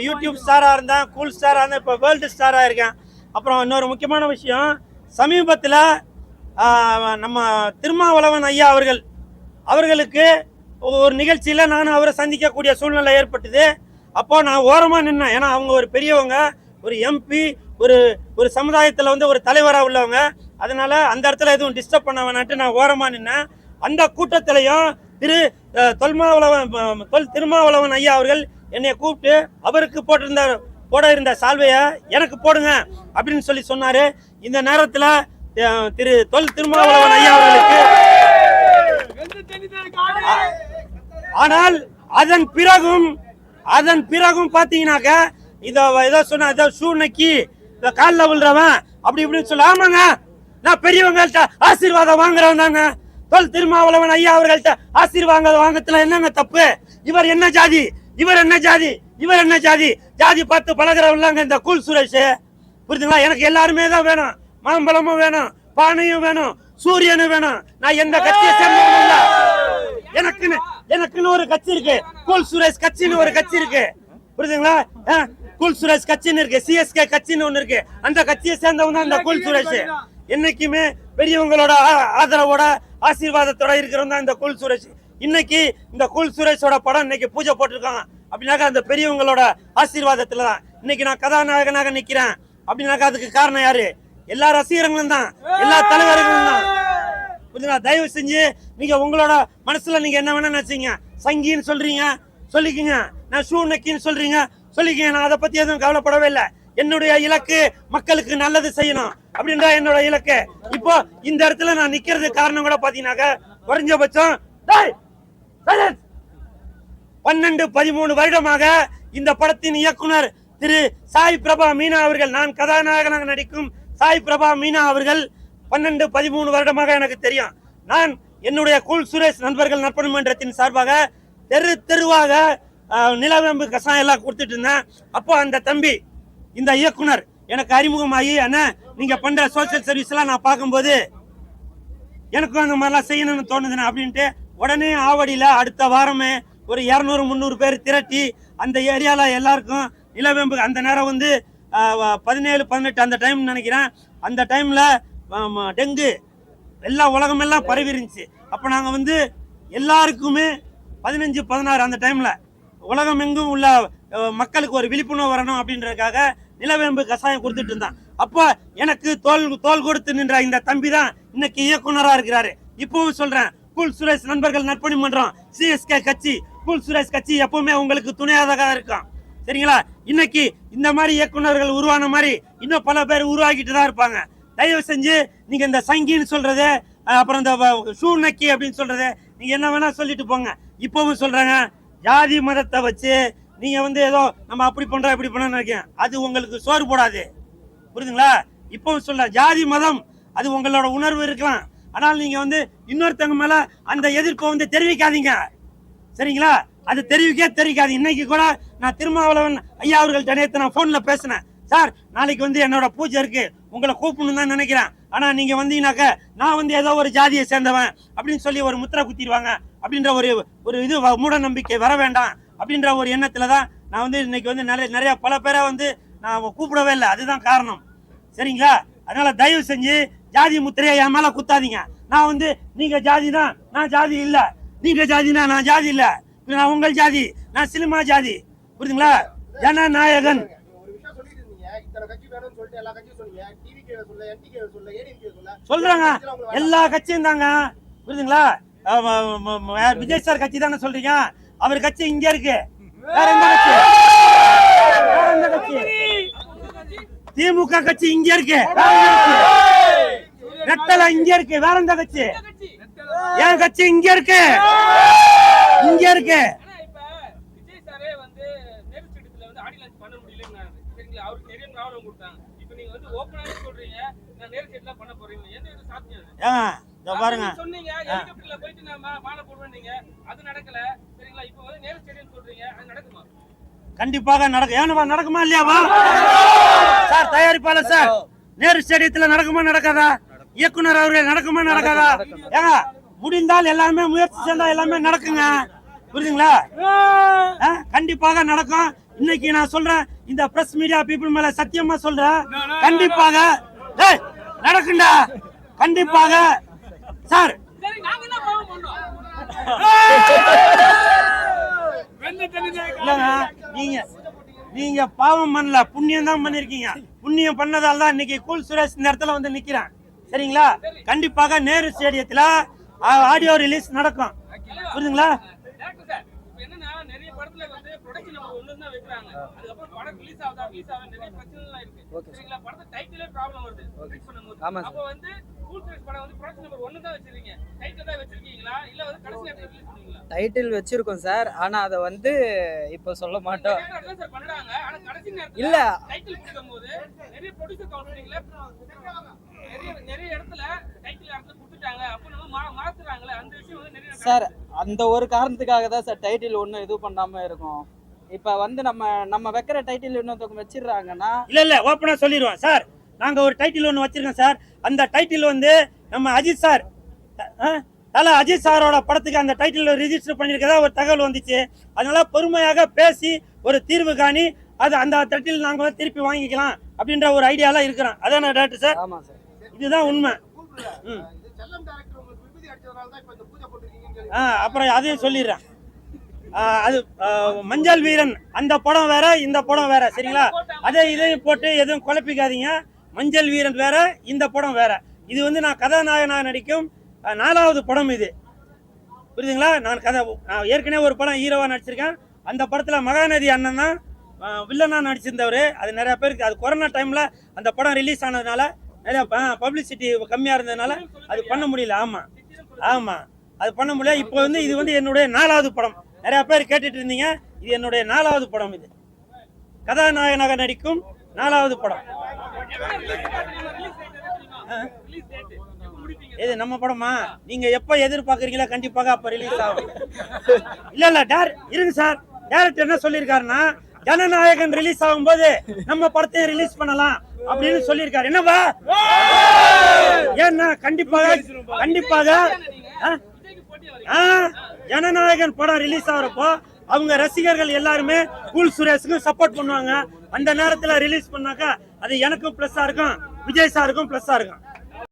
யூடியூப் ஸ்டாரா இருந்தேன், கூல் ஸ்டாரா இருந்தேன், இப்போ வேர்ல்டு ஸ்டாரா இருக்கேன். அப்புறம் இன்னொரு முக்கியமான விஷயம், சமீபத்தில் நம்ம திருமாவளவன் ஐயா அவர்களுக்கு ஒரு நிகழ்ச்சியில் நான் அவரை சந்திக்கக்கூடிய சூழ்நிலை ஏற்பட்டது. அப்போ நான் ஓரமாக நின்னேன். ஏன்னா அவங்க ஒரு பெரியவங்க, ஒரு எம்பி, ஒரு சமுதாயத்தில் வந்து ஒரு தலைவராக உள்ளவங்க. அதனால அந்த இடத்துல எதுவும் டிஸ்டர்ப் பண்ண வேணான்ட்டு நான் ஓரமாக நின்னேன். அந்த கூட்டத்திலையும் தொல் திருமாவளவன் ஐயா அவர்கள் என்னை கூப்பிட்டு அவருக்கு போட இருந்த சால்வையை எனக்கு போடுங்க அப்படின்னு சொல்லி சொன்னாரு. இந்த நேரத்துல தொல் திருமாவளவன் ஐயா அவர்களுக்கு ஆனால் அதன் பிறகும் பாத்தீங்கன்னாக்க ஏதோ சொன்ன ஷூ நக்கி காலில் விழுறவன் அப்படி இப்படின்னு சொல்ல. ஆமாங்க, நான் பெரியவங்கள்ட்ட ஆசீர்வாதம் வாங்குறவன் தாங்க. தொல் திருமாவளவன் ஐயா அவர்கள்ட்ட ஆசீர்வாதம் வாங்கத்துல என்னங்க தப்பு? இவர் என்ன ஜாதி, இவர் என்ன ஜாதி, இவர் என்ன ஜாதி, ஜாதி பார்த்து பழகிறவங்க இந்த கூல் சுரேஷ். புரியுதுங்களா? எனக்கு எல்லாருமே தான் வேணும். மாம்பழமும் வேணும், பானையும் வேணும், சூரியனும் வேணும். நான் எந்த கட்சியை சேர்ந்தவனும் இல்ல. எனக்குன்னு ஒரு கட்சி இருக்கு, கூல் சுரேஷ் கட்சின்னு ஒரு கட்சி இருக்கு. புரியுதுங்களா? கூல் சுரேஷ் கட்சின்னு இருக்கு, சிஎஸ்கே கட்சின்னு ஒண்ணு இருக்கு. அந்த கட்சியை சேர்ந்தவங்க தான் இந்த கூல் சுரேஷ். என்னைக்குமே பெரியவங்களோட ஆதரவோட ஆசீர்வாதத்தோட இருக்கிறவங்க தான் இந்த கூல் சுரேஷ். இன்னைக்கு இந்த கூல் சுரேஷோட படம் இன்னைக்கு பூஜை போட்டிருக்காங்க அப்படின்னாக்கா அந்த பெரியவங்களோட ஆசீர்வாதத்துல தான் இன்னைக்கு நான் கதாநாயகனாக நிக்கிறேன். அப்படின்னாக்கா அதுக்கு காரணம் யாரு? எல்லா ரசிகர்களும் தான், எல்லா தலைவர்களும் தான். புரியுதுங்களா? தயவு செஞ்சு நீங்க உங்களோட மனசுல நீங்க என்ன வேணா நினைச்சீங்க. சங்கின்னு சொல்றீங்க, சொல்லிக்கீங்க. நான் ஷூ நக்கின்னு சொல்றீங்க, சொல்லிக்கீங்க. நான் அதை பத்தி எதுவும் கவலைப்படவே இல்லை. என்னுடைய இலக்கு மக்களுக்கு நல்லது செய்யணும் அப்படின்ற என்னோட இலக்கு. இப்போ இந்த இடத்துல நான் நிக்கிறது காரணம் கூட பாத்தீங்கன்னாக்க குறைஞ்சபட்சம் 12-13 வருடமாக இந்த படத்தின் இயக்குனர் திரு சாய் பிரபா மீனா அவர்கள், நான் கதாநாயகனாக நடிக்கும் சாய் பிரபா மீனா அவர்கள் 12-13 வருடமாக எனக்கு தெரியும். நான் என்னுடைய கூல் சுரேஷ் நண்பர்கள் நற்பணி மன்றத்தின் சார்பாக தெருவாக நிலவேம்பு கசாயம் எல்லாம் கொடுத்துட்டு இருந்தேன். அப்போ அந்த தம்பி இந்த இயக்குனர் எனக்கு அறிமுகமாகி, அண்ணா நீங்க பண்ற சோசியல் சர்வீஸ் எல்லாம் நான் பார்க்கும்போது எனக்கும் அந்த மாதிரிலாம் செய்யணும்னு தோணுதுண்ணா அப்படின்ட்டு உடனே ஆவடியில அடுத்த வாரமே ஒரு 200-300 பேர் திரட்டி அந்த ஏரியால எல்லாருக்கும் நிலவேம்பு, அந்த நேரம் வந்து 17-18 அந்த டைம் நினைக்கிறேன். அந்த டைம்ல டெங்கு எல்லா உலகமெல்லாம் பரவி இருந்துச்சு. அப்போ நாங்கள் வந்து எல்லாருக்குமே 15-16 அந்த டைம்ல உலகம் எங்கும் உள்ள மக்களுக்கு ஒரு விழிப்புணர்வு வரணும் அப்படின்றதுக்காக நிலவேம்பு கசாயம் கொடுத்துட்டு இருந்தான். அப்போ எனக்கு தோல் கொடுத்து நின்ற இந்த தம்பி தான் இன்னைக்கு இயக்குனரா இருக்கிறாரு. இப்பவும் சொல்றேன், கூல் சுரேஷ் நண்பர்கள் நற்பணி மன்றம், சிஎஸ்கே கட்சி, கூல் சுரேஷ் கட்சி எப்பவுமே உங்களுக்கு துணையாக இருக்கும். சரிங்களா? இன்னைக்கு இந்த மாதிரி இயக்குனர்கள் உருவான மாதிரி இன்னும் பல பேர் உருவாக்கிட்டு தான் இருப்பாங்க. தயவு செஞ்சு நீங்க இந்த சங்கின்னு சொல்றது, அப்புறம் இந்த ஷூ நக்கி அப்படின்னு சொல்றது, நீங்க என்ன வேணா சொல்லிட்டு போங்க. இப்பவும் சொல்றாங்க, ஜாதி மதத்தை வச்சு நீங்க வந்து ஏதோ நம்ம அப்படி பண்றோம் இப்படி பண்ண நினைக்கிறேன், அது உங்களுக்கு சோறு போடாது. புரியுதுங்களா? இப்பவும் சொல்றேன், ஜாதி மதம் அது உங்களோட உணர்வு இருக்கலாம். ஆனால் நீங்க வந்து இன்னொருத்தவங்க மேல அந்த எதிர்ப்பை வந்து தெரிவிக்காதீங்க. சரிங்களா? அது தெரிவிக்காது. இன்னைக்கு கூட நான் திருமாவளவன் ஐயா அவர்கள்ட்ட நேற்று நான் போன்ல பேசினேன். சார், நாளைக்கு வந்து என்னோட பூஜை இருக்கு, உங்களை கூப்பிடணும் தான் நினைக்கிறேன். ஆனா நீங்க வந்தீங்கன்னாக்க நான் வந்து ஏதோ ஒரு ஜாதியை சேர்ந்தவன் அப்படின்னு சொல்லி ஒரு முத்திரை குத்திடுவாங்க அப்படின்ற ஒரு இது மூட நம்பிக்கை வர வேண்டாம் அப்படின்ற ஒரு எண்ணத்துல தான் நான் வந்து இன்னைக்கு வந்து நிறைய பல பேரை வந்து நான் கூப்பிடவே இல்லை. அதுதான் காரணம். சரிங்களா? அதனால தயவு செஞ்சு ஜாதி முத்திரையை என் மேல குத்தாதீங்க. நான் வந்து நீங்க ஜாதி தான், நான் ஜாதி இல்ல. நீங்க ஜாதினா நான் ஜாதி இல்ல. நான் உங்கள் ஜாதி, நான் சினிமா ஜாதி. புரியுதுங்களா? ஜனநாயகன் சொல்றாங்க, எல்லா கட்சியும் தாங்க. புரியுதுங்களா? விஜய் சார் கட்சி தானே சொல்றீங்க? அவர் கட்சி இங்க இருக்கு, வேற எந்த கட்சி? திமுக கட்சி இங்க இருக்கு, ரெட்டல இங்க இருக்கு, வேற எந்த கட்சி? என் கட்சி இங்க இருக்கு. பாருங்க, கண்டிப்பாக நடக்குமா இல்லையாவா சார்? தயாரிப்பாளர் சார், நேரு ஸ்டேடியத்துல நடக்குமா நடக்காதா? இயக்குனர் அவர்கள் நடக்குமா நடக்காதா? ஏங்க, முடிந்தால் எல்லாமே முயற்சி செஞ்சா எல்லாமே நடக்குங்க. புரியுதுங்களா? கண்டிப்பாக நடக்கும். இன்னைக்கு நான் சொல்றேன், இந்த பிரஸ் மீடியா பீப்புள் மேல சத்தியமா சொல்றேன், கண்டிப்பாக நடக்குண்டா. கண்டிப்பாக சார். நீங்க பாவம் பண்ணல, புண்ணியம் தான் பண்ணிருக்கீங்க. புண்ணியம் பண்ணதால தான் இன்னைக்கு கூல் சுரேஷ் இந்த இடத்துல வந்து நிக்கிறேன். சரிங்களா? கண்டிப்பாக நேரு ஸ்டேடியத்துல ஆடியோ ரிலீஸ் நடக்கும். புரியுதுங்களா? டாக்டர் சார் இப்போ என்னன்னா நிறைய படத்துல வந்து ப்ரொடக்ஷன் நம்பர் 1 தான் வைக்கிறாங்க. அதுக்கப்புறம் படம் ரிலீஸ் ஆகுதா நிறைய பிரச்சனைலாம் இருக்கு. சரிங்களா? படத்துல டைட்டிலே ப்ராப்ளம் வருது ரிலீஸ் பண்ணும்போது. அப்போ வந்து கூல் சுரேஷ் படம் வந்து ப்ரொடக்ஷன் நம்பர் 1 தான் வச்சிருக்கீங்க. டைட்டில் தான் வச்சிருக்கீங்களா இல்ல வந்து கடைசி நேரத்துல ரிலீஸ் பண்ணுவீங்களா? டைட்டில் வச்சிருக்கோம் சார், ஆனா அதை வந்து இப்போ சொல்ல மாட்டோம். சார் பண்றாங்க. ஆனா கடைசி நேரத்துல இல்ல டைட்டில் கொடுக்கும்போது நிறைய ப்ரொடியூசர் கவுன்சிலிங்ல நிறைய இடத்துல டைட்டில் இடத்துல கொடுத்துட்டாங்க. அப்போ நம்ம மாத்துறாங்களே அந்த விஷயம் வந்து நிறைய சார் அந்த ஒரு காரணத்துக்காக தான் சார் டைட்டில் ஒன்றும் இது பண்ணாம இருக்கும். இப்போ வந்து நம்ம வைக்கிற டைட்டில் இன்னொருத்தவங்க வச்சிடுறாங்கன்னா இல்ல ஓப்பனா சொல்லிடுவோம் சார். நாங்க ஒரு டைட்டில் ஒன்று வச்சிருக்கோம் சார். அந்த டைட்டில் வந்து நம்ம அஜித் சார் தல அஜித் சாரோட படத்துக்கு அந்த டைட்டில் ரிஜிஸ்டர் பண்ணியிருக்கதா ஒரு தகவல் வந்துச்சு. அதனால பொறுமையாக பேசி ஒரு தீர்வு காணி அது அந்த டைட்டில் நாங்கள் வந்து திருப்பி வாங்கிக்கலாம் அப்படின்ற ஒரு ஐடியாலாம் இருக்கிறோம். அதான டாக்டர் சார்? ஆமாம் சார், இதுதான் உண்மை. செல்லம் டைரக்டர் உங்களுக்கு விபதி அடிச்சதனால தான் இப்போ இந்த பூஜை போட்டுருக்கீங்கன்னு அப்புறம் அதையும் சொல்லிடுறேன். அது மஞ்சள் வீரன் அந்த படம் வேற, இந்த படம் வேற. சரிங்களா? அதே இதையும் போட்டு எதுவும் குழப்பிக்காதீங்க. மஞ்சள் வீரன் வேற, இந்த படம் வேற. இது வந்து நான் கதாநாயகனாக நடிக்கும் 4வது படம் இது. புரியுதுங்களா? நான் ஏற்கனவே ஒரு படம் ஹீரோவா நடிச்சிருக்கேன். அந்த படத்துல மகாநதி அண்ணன் தான் வில்லனா நடிச்சிருந்தவர். அது நிறைய பேருக்கு அது கொரோனா டைம்ல அந்த படம் ரிலீஸ் ஆனதுனால நிறைய பப்ளிசிட்டி கம்மியா இருந்ததுனால அது பண்ண முடியல. ஆமா அது பண்ண முடியல. இப்போ வந்து இது வந்து என்னுடைய 4வது படம். நிறைய பேர் கேட்டுட்டு இருந்தீங்க. இது என்னுடைய 4வது படம். இது கதாநாயகனாக நடிக்கும் 4வது படம். இது நம்ம படமா? நீங்க எப்ப எதிர்பார்க்கறீங்களா கண்டிப்பாக அப்ப ரிலீஸ் ஆகும். இல்ல இருங்க சார். டைரக்டர் என்ன சொல்லியிருக்காருன்னா ஜனநாயகன் ரிலீஸ் ஆகும்போது நம்ம படத்தை ரிலீஸ் பண்ணலாம் அப்படின்னு சொல்லியிருக்காரு. என்னப்பா? ஏன்னா கண்டிப்பாக ஜனநாயகன் படம் ரிலீஸ் ஆகிறப்போ அவங்க ரசிகர்கள் எல்லாருமே கூல் சுரேஷுக்கு சப்போர்ட் பண்ணுவாங்க. அந்த நேரத்துல ரிலீஸ் பண்ணாக்கா அது எனக்கும் பிளஸ்ஸா இருக்கும், விஜய் சாருக்கும் பிளஸ்ஸா இருக்கும்.